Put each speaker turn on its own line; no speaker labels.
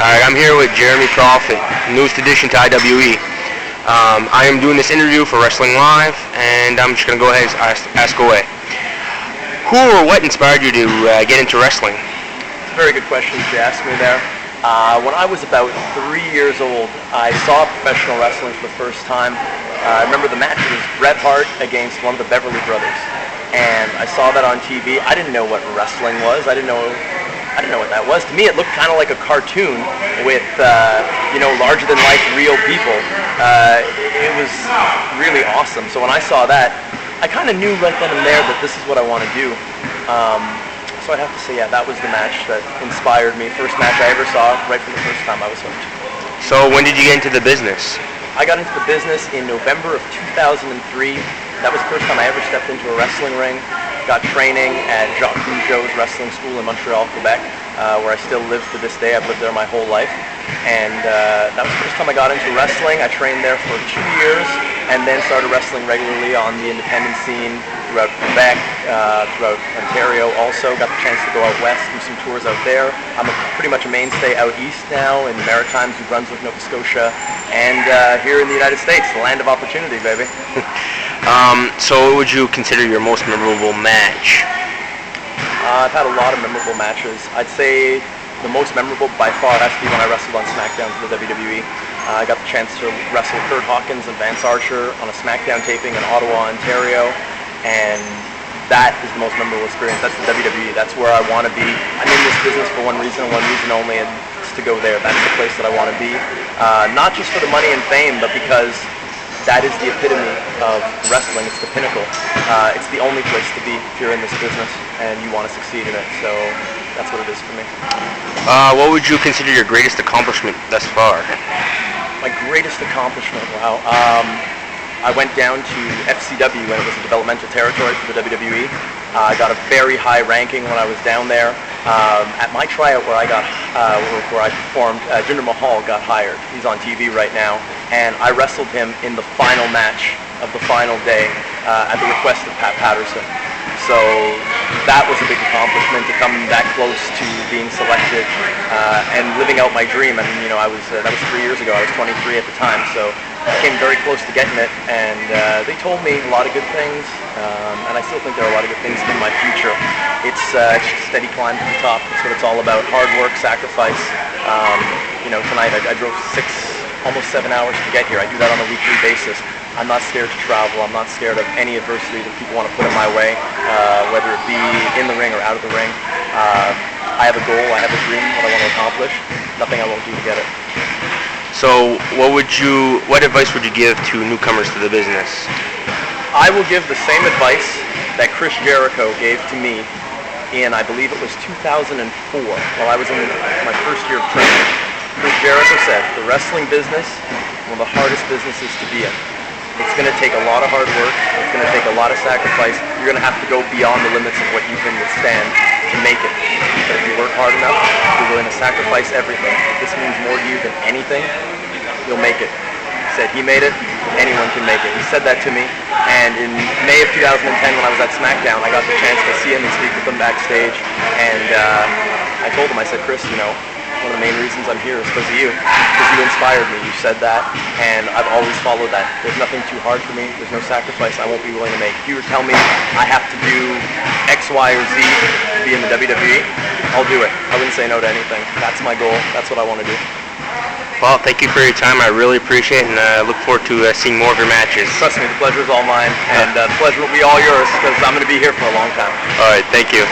Alright, I'm here with Jeremy Prophet, newest addition to IWE. I am doing this interview for Wrestling Live, and I'm just going to go ahead and ask away. Who or what inspired you to get into wrestling?
It's a very good question you asked me there. When I was about 3 years old, I saw professional wrestling for the first time. I remember the match was Bret Hart against one of the Beverly Brothers, and I saw that on TV. I didn't know what wrestling was. I didn't know what that was. To me, it looked kind of like a cartoon with, larger-than-life real people. It was really awesome. So when I saw that, I kind of knew right then and there that this is what I want to do. So I'd have to say, yeah, that was the match that inspired me. First match I ever saw, right from the first time I was hooked.
So when did you get into the business?
I got into the business in November of 2003. That was the first time I ever stepped into a wrestling ring. Got training at Jacques Rougeau's wrestling school in Montreal, Quebec, where I still live to this day. I've lived there my whole life. And that was the first time I got into wrestling. I trained there for 2 years and then started wrestling regularly on the independent scene throughout Quebec, throughout Ontario also. Got the chance to go out west, do some tours out there. I'm pretty much a mainstay out east now in the Maritimes, New Brunswick, Nova Scotia, and here in the United States, the land of opportunity, baby.
So what would you consider your most memorable match?
I've had a lot of memorable matches. I'd say the most memorable by far has to be when I wrestled on SmackDown for the WWE. I got the chance to wrestle Kurt Hawkins and Vance Archer on a SmackDown taping in Ottawa, Ontario, and that is the most memorable experience. That's the WWE. That's where I want to be. I'm in this business for one reason and one reason only, and it's to go there. That's the place that I want to be. Not just for the money and fame, but because that is the epitome of wrestling. It's the pinnacle. It's the only place to be if you're in this business and you want to succeed in it. So that's what it is for me.
What would you consider your greatest accomplishment thus far?
My greatest accomplishment, wow. I went down to FCW when it was a developmental territory for the WWE. I got a very high ranking when I was down there. At my tryout where I performed, Jinder Mahal got hired. He's on TV right now, and I wrestled him in the final match of the final day at the request of Pat Patterson. So that was a big accomplishment to come that close to being selected and living out my dream. And that was 3 years ago. I was 23 at the time, so I came very close to getting it. And they told me a lot of good things, and I still think there are a lot of good things in my future. It's just a steady climb to the top. That's what it's all about. Hard work, sacrifice. Tonight I drove almost 7 hours to get here. I do that on a weekly basis. I'm not scared to travel. I'm not scared of any adversity that people want to put in my way, whether it be in the ring or out of the ring. I have a goal. I have a dream, what I want to accomplish. Nothing I won't do to get it.
So what advice would you give to newcomers to the business?
I will give the same advice that Chris Jericho gave to me in, I believe it was 2004, while I was in my first year of training. Chris Jericho said, the wrestling business, one of the hardest businesses to be in. It's going to take a lot of hard work. It's going to take a lot of sacrifice. You're going to have to go beyond the limits of what you can withstand to make it. But if you work hard enough, you're willing to sacrifice everything. If this means more to you than anything, you'll make it. He said he made it, anyone can make it. He said that to me, and in May of 2010 when I was at SmackDown, I got the chance to see him and speak with him backstage, and I told him, I said, Chris, one of the main reasons I'm here is because of you. Because you inspired me. You said that, and I've always followed that. There's nothing too hard for me. There's no sacrifice I won't be willing to make. If you were to tell me I have to do X, Y, or Z to be in the WWE, I'll do it. I wouldn't say no to anything. That's my goal. That's what I want to do.
Well, thank you for your time. I really appreciate it, and I look forward to seeing more of your matches.
Trust me, the pleasure is all mine, and the pleasure will be all yours because I'm going to be here for a long time.
All right, thank you.